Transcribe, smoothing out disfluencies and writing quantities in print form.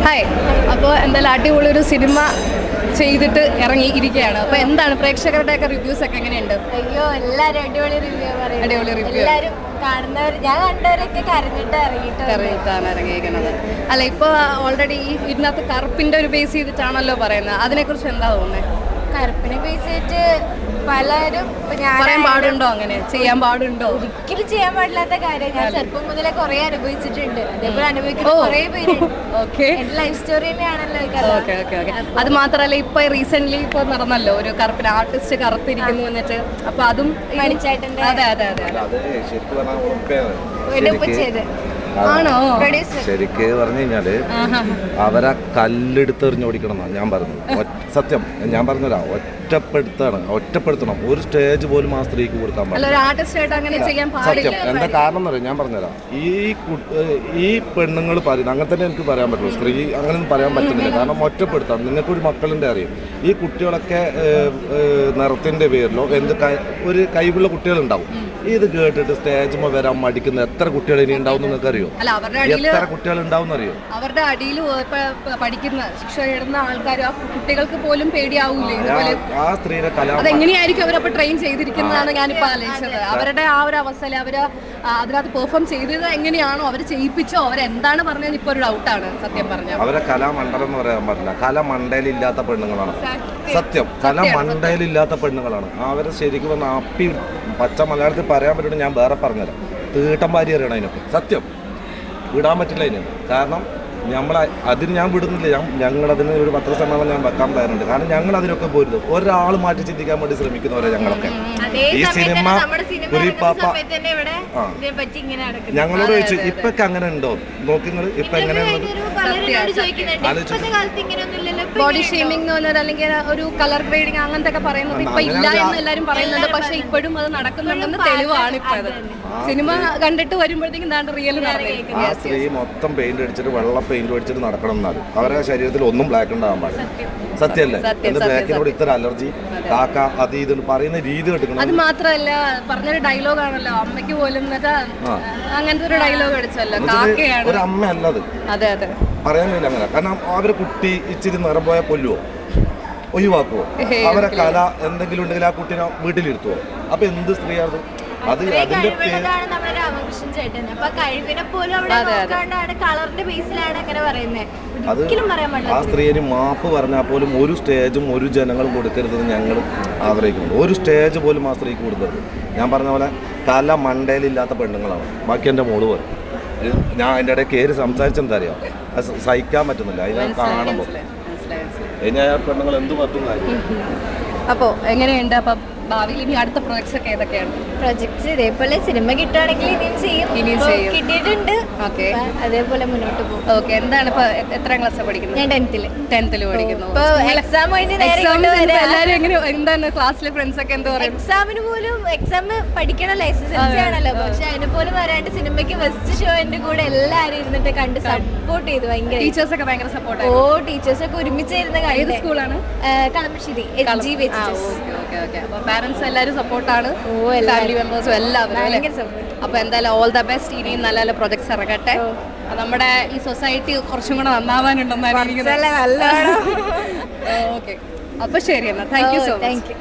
Hi. അപ്പോൾ എന്തായാലും അടിപൊളി ഒരു സിനിമ ചെയ്തിട്ട് ഇറങ്ങിയിരിക്കുകയാണ്. അപ്പോൾ എന്താണ് പ്രേക്ഷകരുടെയൊക്കെ റിവ്യൂസ് ഒക്കെ എങ്ങനെയുണ്ട്? അയ്യോ, എല്ലാവരും അടിപൊളി റിവ്യൂ പറയും. അടിപൊളി റിവ്യൂ. എല്ലാവരും കാണുന്നവർ, ഞാൻ കണ്ടവരൊക്കെ കരഞ്ഞിട്ടാണ് ഇറങ്ങിയിരിക്കുന്നത്. അല്ല, ഇപ്പോൾ ഓൾറെഡി ഇതിനകത്ത് കറുപ്പിന്റെ ഒരു ബേസ് ചെയ്തിട്ടാണല്ലോ പറയുന്നത്. അതിനെക്കുറിച്ച് എന്താ തോന്നുന്നത്? കറുപ്പിനെ ബേസ് ചെയ്തിട്ട് പലരും പറയാൻ പാടുണ്ടോ? അങ്ങനെ ചെയ്യാൻ പാടുണ്ടോ? ഒരിക്കലും ചെയ്യാൻ പാടില്ലാത്ത കാര്യം. ഞാൻ ചെറുപ്പം മുതലേ കുറെ അനുഭവിച്ചിട്ടുണ്ട്. അതേപോലെ അനുഭവിക്കുന്ന കുറെ പേരുണ്ട്. എന്റെ ലൈഫ് സ്റ്റോറി തന്നെയാണല്ലോ. അത് മാത്രല്ല, ഇപ്പൊ റീസെന്റ് ഇപ്പൊ നടന്നല്ലോ ഒരു കറുപ്പിന് ആർട്ടിസ്റ്റ് കറുത്തിരിക്കുന്നു എന്നിട്ട്. അപ്പൊ അതും മണിച്ചേട്ടന്റെ അതെ അതെ അതെ ആണോ? ശരിക്ക് പറഞ്ഞു കഴിഞ്ഞാല് അവരെ കല്ലെടുത്തെറിഞ്ഞ് ഓടിക്കണം എന്നാണ് ഞാൻ പറഞ്ഞത്. സത്യം ഞാൻ പറഞ്ഞതാ, ഒറ്റപ്പെടുത്തണം. ഒരു സ്റ്റേജ് പോലും ആ സ്ത്രീക്ക് കൊടുക്കാൻ പാടില്ല. സത്യം. എന്താ കാരണം എന്ന് പറയാം, ഞാൻ പറഞ്ഞുതരാം. ഈ പെണ്ണുങ്ങൾ പറയുന്നത് അങ്ങനെ തന്നെ എനിക്ക് പറയാൻ പറ്റുള്ളൂ. സ്ത്രീ അങ്ങനെയൊന്നും പറയാൻ പറ്റുന്നില്ല. കാരണം ഒറ്റപ്പെടുത്താം. നിങ്ങൾക്കൊരു മക്കളുടെ അറിയും. ഈ കുട്ടികളൊക്കെ നിറത്തിന്റെ പേരിലോ ഒരു കഴിവുള്ള കുട്ടികളുണ്ടാവും. ഇത് കേട്ടിട്ട് സ്റ്റേജ് വരാൻ മടിക്കുന്ന എത്ര കുട്ടികൾ ഇനി ഉണ്ടാവും നിങ്ങൾക്ക് അറിയോ? എത്ര കുട്ടികൾ ഉണ്ടാവും അറിയോ? അവരുടെ അടിയിൽ പഠിക്കുന്ന ശിക്ഷ ഇടുന്ന ആൾക്കാർ ആ കുട്ടികൾക്ക് പോലും പേടിയാവൂലേ? ആ സ്ത്രീയുടെ അതെങ്ങനെയായിരിക്കും അവരപ്പോ ട്രെയിൻ ചെയ്തിരിക്കുന്നതാണ് ഞാനിപ്പോ ആലോചിച്ചത്. അവരുടെ ആ ഒരു അവസ്ഥയിൽ അവര് അതിനകത്ത് പെർഫോം ചെയ്തത് എങ്ങനെയാണോ, അവർ ചെയ്യിപ്പിച്ചോ, അവരെന്താണ് പറഞ്ഞത് ഇപ്പൊ ഒരു ഡൗട്ടാണ് സത്യം പറഞ്ഞാൽ. അവരെ കലാമണ്ഡലം എന്ന് പറയാൻ പറ്റില്ല. കലമണ്ടയിലില്ലാത്ത പെണ്ണുങ്ങളാണ്. സത്യം, കലമണ്ടയിലില്ലാത്ത പെണ്ണുങ്ങളാണ്. അവരെ ശരിക്കും വന്ന് അപ്പി പച്ച മലയാളത്തിൽ പറയാൻ പറ്റും. ഞാൻ വേറെ പറഞ്ഞുതരാം. തീട്ടം വാരി അറിയണം അതിനൊക്കെ. സത്യം വിടാൻ പറ്റില്ല അതിന്. കാരണം അതിന് ഞാൻ വിടുന്നില്ല. ഞങ്ങളതിന് ഒരു പത്രസമ്മേളനം ഞാൻ വെക്കാൻ തയ്യാറുണ്ട്. കാരണം ഞങ്ങൾ അതിനൊക്കെ പോരുത്. ഒരാൾ മാറ്റി ചിന്തിക്കാൻ വേണ്ടി ശ്രമിക്കുന്നവരെ ഞങ്ങളൊക്കെ. ഈ സിനിമ ഞങ്ങളോട് ചോദിച്ചു, ഇപ്പൊക്കെ അങ്ങനെ ഉണ്ടോ നോക്കുന്നത്? ഇപ്പൊ എങ്ങനെയാണ് ബോഡി ഷേമിംഗ് അല്ലെങ്കിൽ ഒരു കളർ ഗ്രേഡിങ് അങ്ങനത്തെ ഒക്കെ പറയുന്നത് ഇപ്പൊ ഇല്ല എന്ന് എല്ലാരും പറയുന്നുണ്ട്. പക്ഷെ ഇപ്പോഴും അത് നടക്കുന്നുണ്ടെന്ന് തെളിവാണ് ഇപ്പൊ അത്. സിനിമ കണ്ടിട്ട് വരുമ്പോഴത്തേക്കും റിയൽ നടക്കും. ആ സ്ത്രീ മൊത്തം പെയിന്റ് അടിച്ചിട്ട് വെള്ള പെയിന്റ് അടിച്ചിട്ട് നടക്കണം. എന്നാലും അവരുടെ ശരീരത്തിൽ ഒന്നും ബ്ലാക്ക് ഉണ്ടാകാൻ പാടില്ല. സത്യമല്ലേ? എന്റെ ബ്ലാക്കിനോട് ഇത്ര അലർജി കാക്ക അത് ഇത് പറയുന്ന രീതി എടുക്കണം. അത് മാത്രല്ല, പറഞ്ഞൊരു ഡയലോഗ് ആണല്ലോ, അമ്മയ്ക്ക് പോലും അങ്ങനത്തെ ഒരു ഡയലോഗ് അടിച്ചല്ലോ. കാക്കയാണ് ഒരു അമ്മ അല്ലത്. അതെ അതെ പറയാൻ കഴിയില്ല അങ്ങനെ. കാരണം അവരെ കുട്ടി ഇച്ചിരി നിറം പോയാൽ കൊല്ലുവോ, ഒഴിവാക്കുവോ? അവരെ കല എന്തെങ്കിലും ഉണ്ടെങ്കിൽ ആ കുട്ടീനെ വീട്ടിലിരുത്തുവോ? അപ്പൊ എന്ത് സ്ത്രീയാണ് അത്? അതിന്റെ രാമകൃഷ്ണൻ ചേട്ടൻ അപ്പൊ കഴിവിനെ പോലും അവിടെ കളറിന്റെ ബേസിലാണ് അങ്ങനെ പറയുന്നത്. ആ സ്ത്രീന് മാപ്പ് പറഞ്ഞാൽ പോലും ഒരു സ്റ്റേജും ഒരു ജനങ്ങളും കൊടുക്കരുതെന്ന് ഞങ്ങൾ ആഗ്രഹിക്കുന്നു. ഒരു സ്റ്റേജ് പോലും ആ സ്ത്രീക്ക് കൊടുക്കരുത്. ഞാൻ പറഞ്ഞ പോലെ കല മണ്ടയിലില്ലാത്ത പെണ്ണുങ്ങളാണ്. ബാക്കി എൻ്റെ മോള് പോലെ. ഞാൻ അതിൻ്റെ ഇടയിൽ കയറി സംസാരിച്ചെന്താ അറിയാം, അത് സഹിക്കാൻ പറ്റുന്നില്ല. അതിനെ കാണുമ്പോൾ ഇനി ആ പെണ്ണുങ്ങൾ എന്ത് പറ്റും. അപ്പോൾ എങ്ങനെയുണ്ട് അപ്പം ഭാവിയിൽ ഇനി അടുത്ത പ്രൊജക്ട്സ് ഒക്കെ ഏതൊക്കെയാണ്? പ്രൊജക്ട്സ് ഇതേപോലെ സിനിമ കിട്ടുകയാണെങ്കിൽ ഇനിയും ചെയ്യും. കിട്ടിയിട്ടുണ്ട്. അതേപോലെ മുന്നോട്ട് പോകും. ഓക്കെ. എന്താണ് ഇപ്പൊ എത്രാം ക്ലാസ് പഠിക്കുന്നത്? ഞാൻ 10th പഠിക്കുന്നു. എക്സാം എല്ലാവരും എങ്ങനെ എന്താണ് ക്ലാസ്സിലെ ഫ്രണ്ട്സ് ഒക്കെ എന്താ പറയുക? എക്സാം പഠിക്കണല്ലോ, SSLC ആണല്ലോ. പക്ഷെ അതിന് പോലും വരാണ്ട് സിനിമയ്ക്ക് ഫസ്റ്റ് ഷോന്റെ കൂടെ എല്ലാവരും ഇരുന്നിട്ട് കണ്ട് സപ്പോർട്ട് ചെയ്തു. ഭയങ്കര ടീച്ചേഴ്സ് ഒക്കെ ഭയങ്കര സപ്പോർട്ട്. ടീച്ചേഴ്സ് ഒക്കെ ഒരുമിച്ചിരുന്ന കാര്യം. സ്കൂളാണ് കളമശ്ശേരി. പാരന്റ്സ് എല്ലാവരും സപ്പോർട്ടാണ്. ഫാമിലി മെമ്പേഴ്സും എല്ലാവരും. അപ്പൊ എന്തായാലും ഓൾ ദ ബെസ്റ്റ്. ഇനിയും നല്ല നല്ല പ്രൊജക്ട്സ് ഇറങ്ങട്ടെ. നമ്മുടെ ഈ സൊസൈറ്റി കുറച്ചും കൂടെ നന്നാവാനുണ്ടെന്നാണ്. ഓക്കെ, അപ്പൊ ശരി എന്നാ. Thank you so much.